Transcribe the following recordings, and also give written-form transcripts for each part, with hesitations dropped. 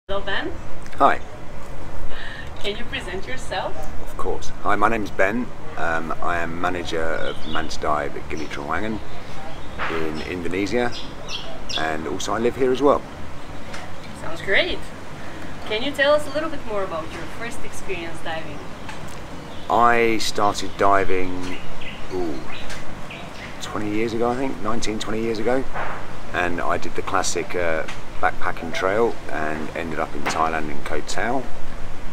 Hello, Ben. Hi. Can you present yourself? Of course. Hi, my name's Ben. I am manager of Manta Dive at Gili Trawangan in Indonesia, and also I live here as well. Sounds great. Can you tell us a little bit more about your first experience diving? I started diving 20 years ago, I think, 19, 20 years ago, and I did the classic backpacking trail and ended up in Thailand in Koh Tao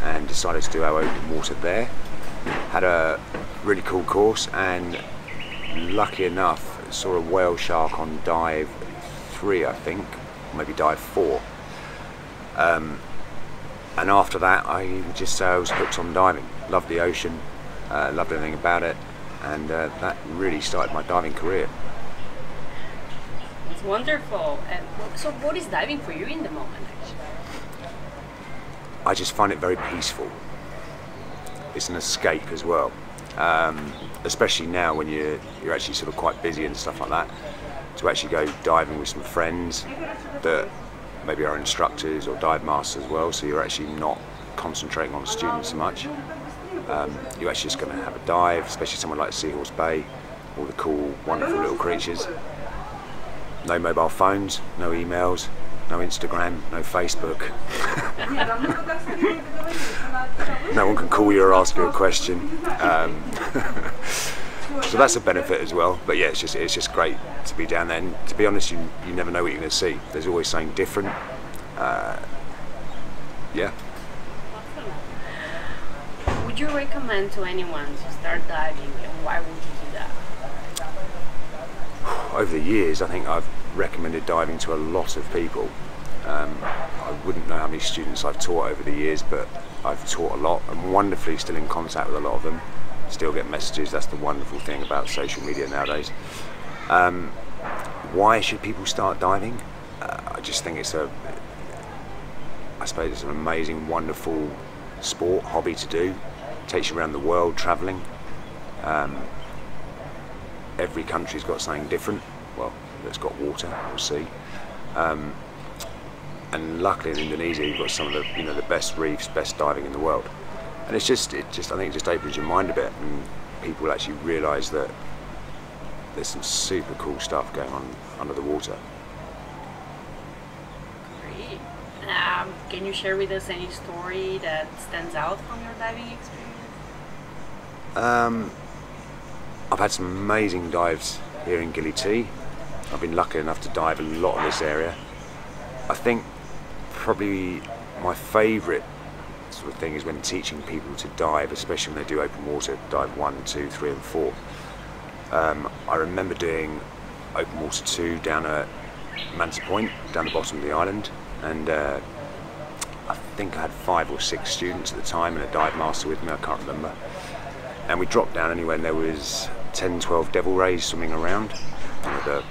and decided to do our open water there. Had a really cool course and lucky enough saw a whale shark on dive 3, I think, or maybe dive 4. And after that I just was hooked on diving. Loved the ocean, loved everything about it, and that really started my diving career. It's wonderful. And so what is diving for you in the moment, actually? I just find it very peaceful. It's an escape as well, especially now when you're actually sort of quite busy and stuff like that. To actually go diving with some friends that maybe are instructors or dive masters as well, so you're actually not concentrating on students so much. You're actually just going to have a dive, especially somewhere like Seahorse Bay, all the cool, wonderful little creatures. No mobile phones, no emails, no Instagram, no Facebook. No one can call you or ask you a question. So that's a benefit as well. But yeah, it's just great to be down there. And to be honest, you never know what you're going to see. There's always something different. Yeah. Awesome. Would you recommend to anyone to start diving, and why would you do that? Over the years, I think I've recommended diving to a lot of people. I wouldn't know how many students I've taught over the years, but I've taught a lot. I'm wonderfully still in contact with a lot of them. Still get messages. That's the wonderful thing about social media nowadays. Why should people start diving? I just think I suppose it's an amazing, wonderful sport, hobby to do. It takes you around the world travelling. Every country's got something different. Well, that's got water or sea. And luckily in Indonesia you've got some of the best reefs, best diving in the world. And I think it just opens your mind a bit, and people actually realise that there's some super cool stuff going on under the water. Great. Can you share with us any story that stands out from your diving experience? I've had some amazing dives here in Gili T. I've been lucky enough to dive a lot in this area. I think probably my favourite sort of thing is when teaching people to dive, especially when they do open water, dive 1, 2, 3 and 4. I remember doing open water 2 down at Manta Point, down the bottom of the island, and I think I had 5 or 6 students at the time and a dive master with me, I can't remember. And we dropped down anyway, and there was 10, 12 devil rays swimming around, the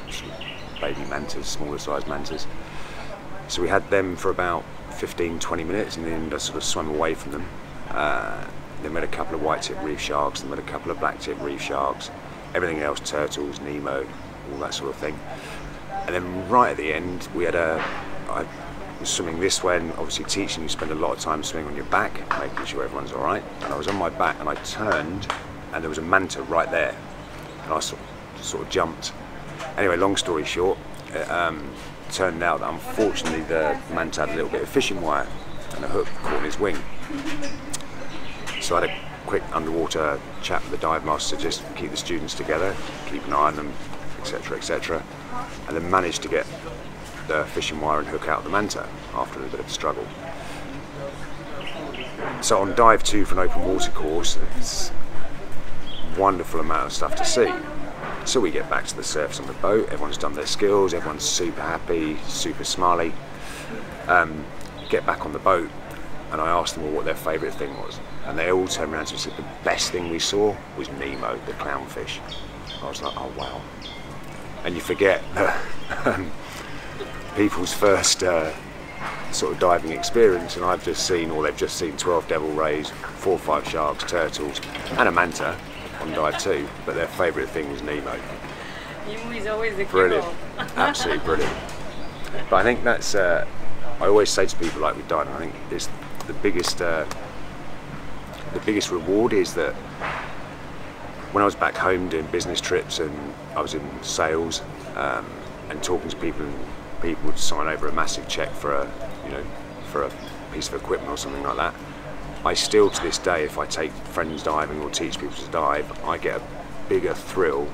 baby mantas, smaller sized mantas. So we had them for about 15, 20 minutes, and then I sort of swam away from them. Then we had a couple of white-tip reef sharks, and we had a couple of black-tip reef sharks, everything else, turtles, Nemo, all that sort of thing. And then right at the end, I was swimming this way, and obviously teaching, you spend a lot of time swimming on your back, making sure everyone's all right. And I was on my back, and I turned, and there was a manta right there, and I sort of jumped. Anyway, long story short, turned out that unfortunately the manta had a little bit of fishing wire and a hook caught in his wing. So I had a quick underwater chat with the dive master, just keep the students together, keep an eye on them, etc, etc, and then managed to get the fishing wire and hook out of the manta after a bit of a struggle. So on dive 2 for an open water course, it's a wonderful amount of stuff to see. So we get back to the surface on the boat, everyone's done their skills, everyone's super happy, super smiley. Get back on the boat, and I asked them all what their favourite thing was. And they all turned around and said the best thing we saw was Nemo, the clownfish. I was like, oh wow. And you forget that people's first sort of diving experience, and they've just seen 12 devil rays, 4 or 5 sharks, turtles, and a manta on dive 2, but their favourite thing was Nemo. Nemo is always the brilliant, absolutely brilliant. But I think that's I always say to people like with diving, I think it's the biggest reward is that when I was back home doing business trips and I was in sales and talking to people, and people would sign over a massive check for a piece of equipment or something like that. I still, to this day, if I take friends diving or teach people to dive, I get a bigger thrill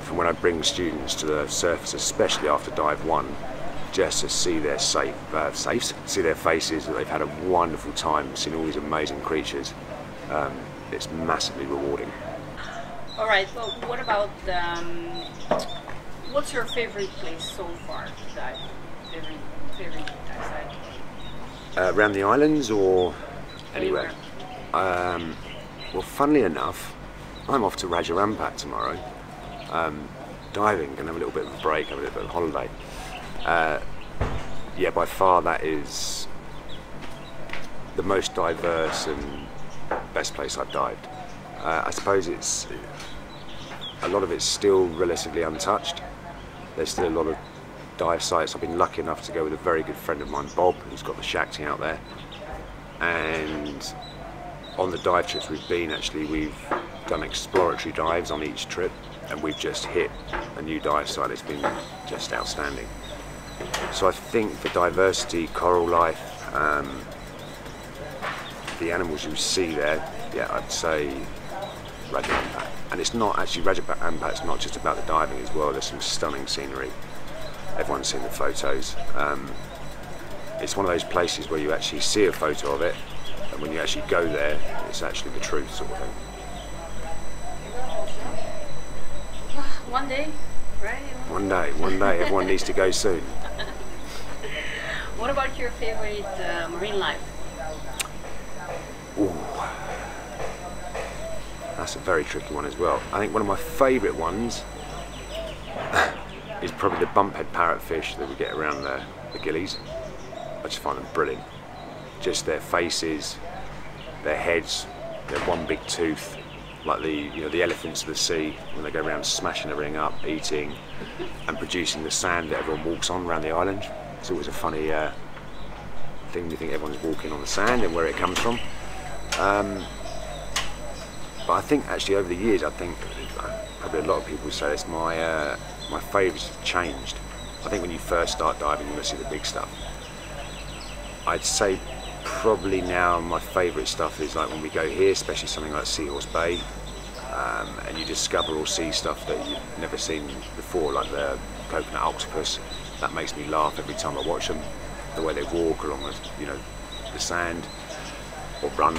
from when I bring students to the surface, especially after dive 1, just to see their see their faces, that they've had a wonderful time seeing all these amazing creatures. It's massively rewarding. All right, well, what about what's your favorite place so far to dive? Favorite dive site? Around the islands or anywhere? Well, funnily enough, I'm off to Raja Ampat tomorrow, diving, and have a little bit of a break, have a little bit of a holiday. Yeah, by far that is the most diverse and best place I've dived. I suppose a lot of it's still relatively untouched. There's still a lot of dive sites. I've been lucky enough to go with a very good friend of mine, Bob, who's got the Shakti out there. And on the dive trips we've been, actually, we've done exploratory dives on each trip, and we've just hit a new dive site. It's been just outstanding. So I think for diversity, coral life, the animals you see there, yeah, I'd say Raja Ampat. And it's not actually, Raja Ampat, it's not just about the diving as well. There's some stunning scenery. Everyone's seen the photos. It's one of those places where you actually see a photo of it, and when you actually go there, it's actually the truth, sort of thing. One day, right? One day, everyone needs to go soon. What about your favorite marine life? Ooh, that's a very tricky one as well. I think one of my favourite ones is probably the bumphead parrotfish that we get around the gillies. I just find them brilliant. Just their faces, their heads, their one big tooth, like the elephants of the sea when they go around smashing everything up, eating and producing the sand that everyone walks on around the island. It's always a funny thing. You think everyone's walking on the sand and where it comes from. But I think actually over the years, I think probably a lot of people would say this, my favourites have changed. I think when you first start diving, you must see the big stuff. I'd say probably now my favourite stuff is like when we go here, especially something like Seahorse Bay, and you discover or see stuff that you've never seen before, like the coconut octopus. That makes me laugh every time I watch them. The way they walk along the sand or run.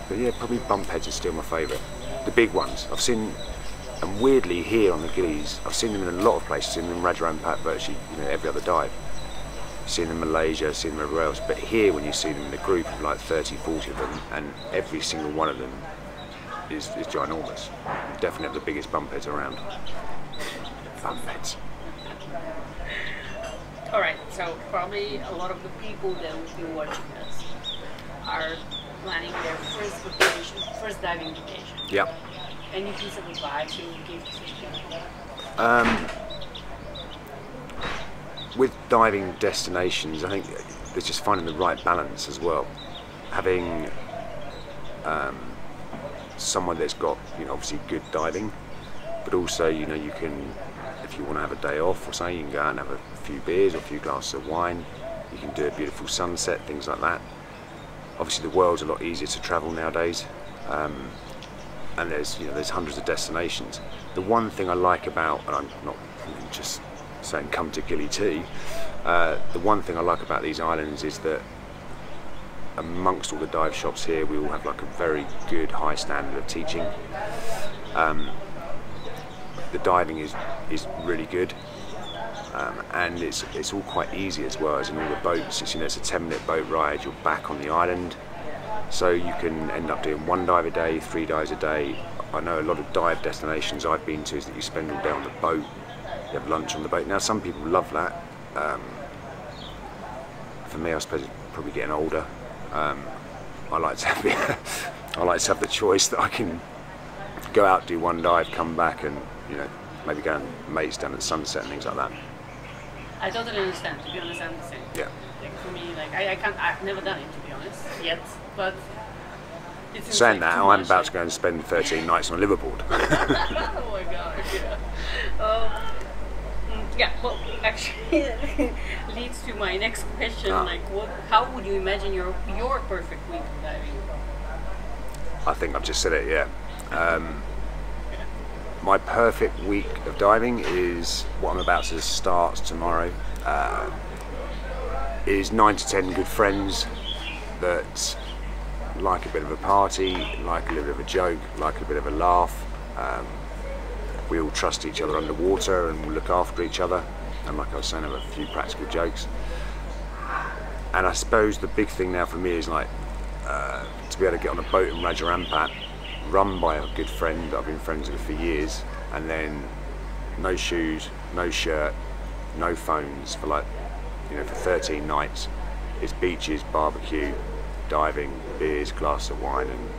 But yeah, probably bumpheads are still my favourite. The big ones I've seen, and weirdly here on the gillies, I've seen them in a lot of places. Seen them in Raja Ampat virtually every other dive. Seen them in Malaysia, seen them everywhere else. But here, when you see them in a group of like 30, 40 of them, and every single one of them is ginormous. Definitely have the biggest bumpheads around. Bumpheads. Alright, so probably a lot of the people that will be watching us are planning their first diving vacation. Yep. Any piece of advice you would give to such people? With diving destinations, I think it's just finding the right balance as well. Having someone that's got obviously good diving, but also you can, if you want to have a day off or something, you can go out and have a few beers or a few glasses of wine. You can do a beautiful sunset, things like that. Obviously the world's a lot easier to travel nowadays, and there's hundreds of destinations. The one thing I like about, and I'm not just saying come to Gili T, the one thing I like about these islands is that amongst all the dive shops here, we all have like a very good high standard of teaching. The diving is really good, and it's all quite easy as well. As in all the boats, it's a 10-minute boat ride. You're back on the island, so you can end up doing 1 dive a day, 3 dives a day. I know a lot of dive destinations I've been to is that you spend all day on the boat. You have lunch on the boat. Now some people love that. For me, I suppose it's probably getting older. I like to have the choice that I can go out, do 1 dive, come back, and maybe going mates down at sunset and things like that. I totally understand. To be honest, I'm the same. Yeah. Like for me, like I can't. I've never done it, to be honest, yet. But it seems Saying like that, too I'm much, about like... to go and spend 13 nights on a liverboard. Oh my god, yeah. Yeah, well, actually, leads to my next question. Like, how would you imagine your perfect week of diving? I think I've just said it, yeah. My perfect week of diving is what I'm about to start tomorrow. Is 9 to 10 good friends that like a bit of a party, like a little bit of a joke, like a bit of a laugh. We all trust each other underwater and we'll look after each other. And like I was saying, have a few practical jokes. And I suppose the big thing now for me is like to be able to get on a boat in Raja Ampat, run by a good friend that I've been friends with for years, and then no shoes, no shirt, no phones for like, you know, for 13 nights. It's beaches, barbecue, diving, beers, glass of wine, and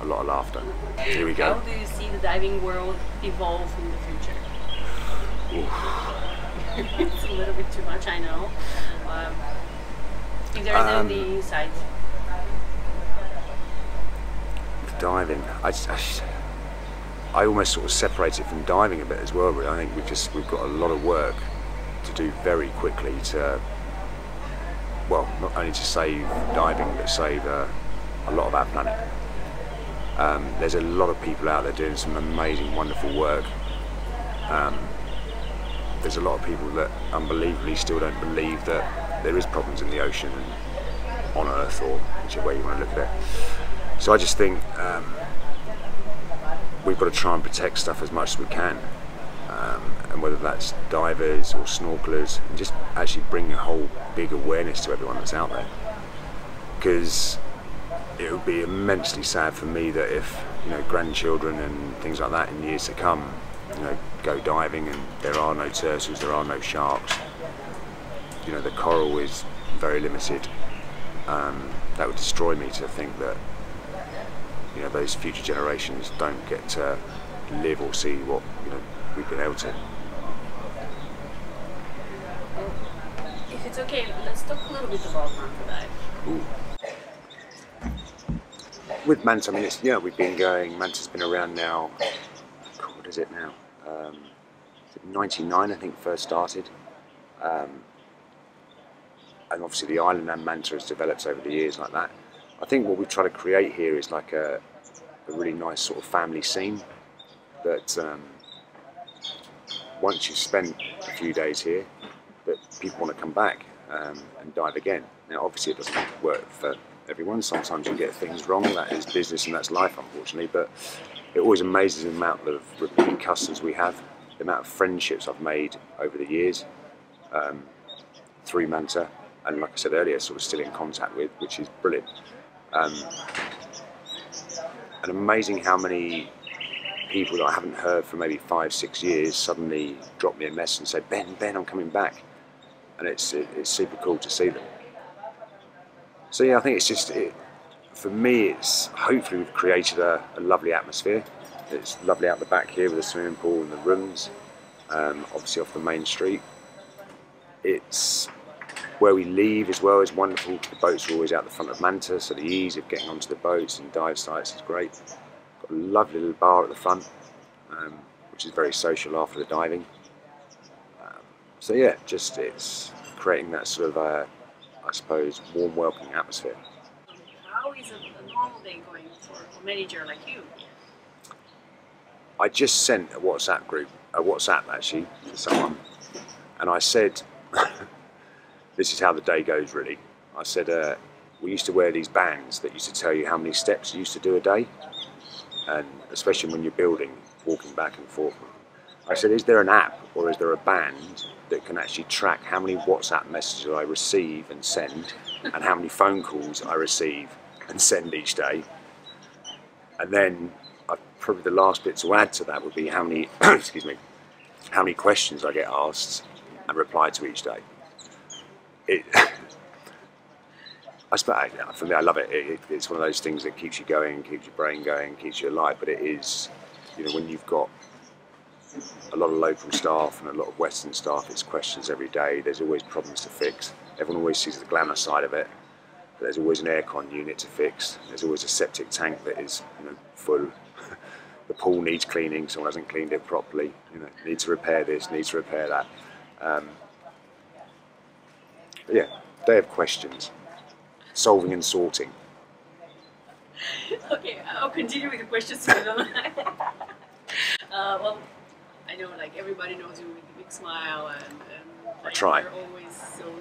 a lot of laughter. Here we go. How do you see the diving world evolve in the future? It's a little bit too much, I know. If there is any insight. Diving, I almost sort of separate it from diving a bit as well. Really, I think we've got a lot of work to do very quickly to, well, not only to save diving but save a lot of our planet. There's a lot of people out there doing some amazing, wonderful work. There's a lot of people that unbelievably still don't believe that there is problems in the ocean and on Earth, or whichever way you want to look at it. So I just think we've got to try and protect stuff as much as we can, and whether that's divers or snorkelers, and just actually bring a whole big awareness to everyone that's out there. Because it would be immensely sad for me that if, you know, grandchildren and things like that in years to come, you know, go diving and there are no turtles, there are no sharks. You know, the coral is very limited. That would destroy me to think that, you know, those future generations don't get to live or see what, you know, we've been able to. If it's okay, let's talk a little bit about manta dive. Ooh. With Manta, I mean, it's, yeah, we've been going, Manta's been around now, what is it now? 99, I think, first started. And obviously the island and Manta has developed over the years like that. I think what we've tried to create here is like a really nice sort of family scene that once you've spent a few days here, that people want to come back and dive again. Now obviously it doesn't work for everyone. Sometimes you get things wrong, that is business and that's life, unfortunately, but it always amazes the amount of repeat customers we have, the amount of friendships I've made over the years through Manta, and like I said earlier, sort of still in contact with, which is brilliant. And amazing how many people that I haven't heard for maybe 5-6 years suddenly drop me a message and say, Ben, I'm coming back. And it's super cool to see them. So yeah, I think it's just, for me, it's hopefully we've created a lovely atmosphere. It's lovely out the back here with the swimming pool and the rooms, obviously off the main street. It's where we leave as well is wonderful. The boats are always out the front of Manta, so the ease of getting onto the boats and dive sites is great. Got a lovely little bar at the front, which is very social after the diving. So yeah, just it's creating that sort of, I suppose, warm, welcoming atmosphere. How is a normal day going for a manager like you? I just sent a WhatsApp actually to someone, and I said, this is how the day goes really. I said, we used to wear these bands that used to tell you how many steps you used to do a day, and especially when you're building, walking back and forth. I said, is there an app or is there a band that can actually track how many WhatsApp messages I receive and send, and how many phone calls I receive and send each day? And then probably the last bit to add to that would be how many, excuse me, how many questions I get asked and reply to each day. I suppose, for me, I love it. It's one of those things that keeps you going, keeps your brain going, keeps you alive. But it is, you know, when you've got a lot of local staff and a lot of Western staff, it's questions every day. There's always problems to fix. Everyone always sees the glamour side of it, but there's always an aircon unit to fix. There's always a septic tank that is, full. The pool needs cleaning, someone hasn't cleaned it properly. Needs to repair this, needs to repair that. But yeah, day of questions, solving and sorting. Okay, I'll continue with the questions. Well, I know like everybody knows you with a big smile and I like, try. you're always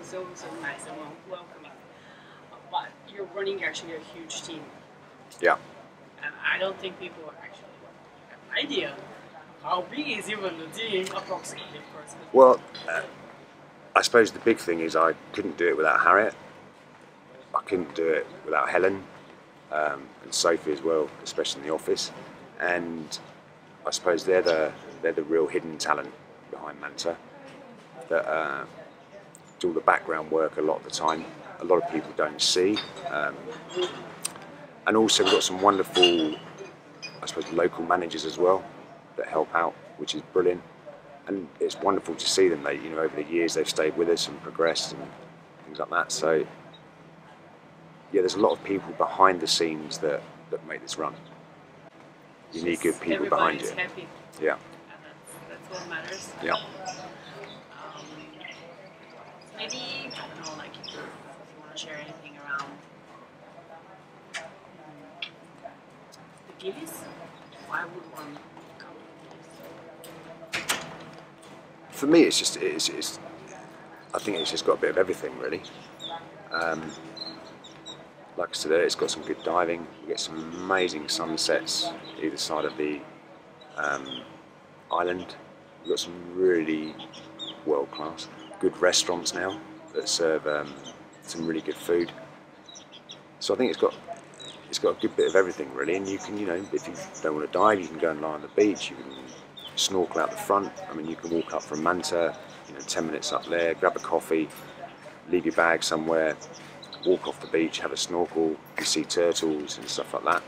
so nice and welcoming. But you're running actually a huge team. Yeah. And I don't think people actually have an idea how big is even the team approximately, of course. Well, I suppose the big thing is I couldn't do it without Harriet. I couldn't do it without Helen and Sophie as well, especially in the office. And I suppose they're the real hidden talent behind Manta that do all the background work a lot of the time. A lot of people don't see. And also we've got some wonderful, I suppose, local managers as well that help out, which is brilliant. And it's wonderful to see them. They, over the years they've stayed with us and progressed and things like that. So yeah, there's a lot of people behind the scenes that make this run. You need good people behind you. Everybody's happy. Yeah. And that's what matters. Yeah. Maybe, I don't know, like if you want to share anything around the Gillies, why would one come to Gillies? For me, it's I think it's just got a bit of everything, really. Like I said, it's got some good diving. You get some amazing sunsets either side of the island. We've got some really world-class, good restaurants now that serve some really good food. So I think it's got a good bit of everything, really. And you can, if you don't want to dive, you can go and lie on the beach. You can snorkel out the front. I mean, you can walk up from Manta, 10 minutes up there, grab a coffee, leave your bag somewhere, walk off the beach, have a snorkel. You see turtles and stuff like that.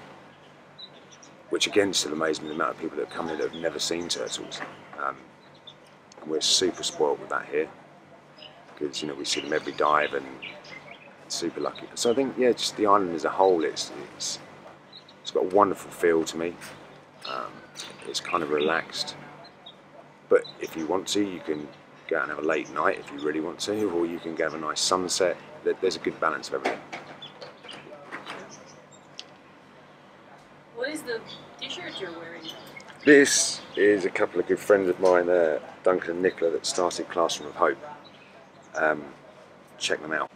Which again still amazes me, the amount of people that come in that have never seen turtles. And we're super spoiled with that here, because we see them every dive and super lucky. So I think, yeah, just the island as a whole, it's got a wonderful feel to me. It's kind of relaxed, but if you want to, you can go out and have a late night if you really want to, or you can go have a nice sunset. There's a good balance of everything. What is the t-shirt you're wearing? This is a couple of good friends of mine, Duncan and Nicola, that started Classroom of Hope. Check them out.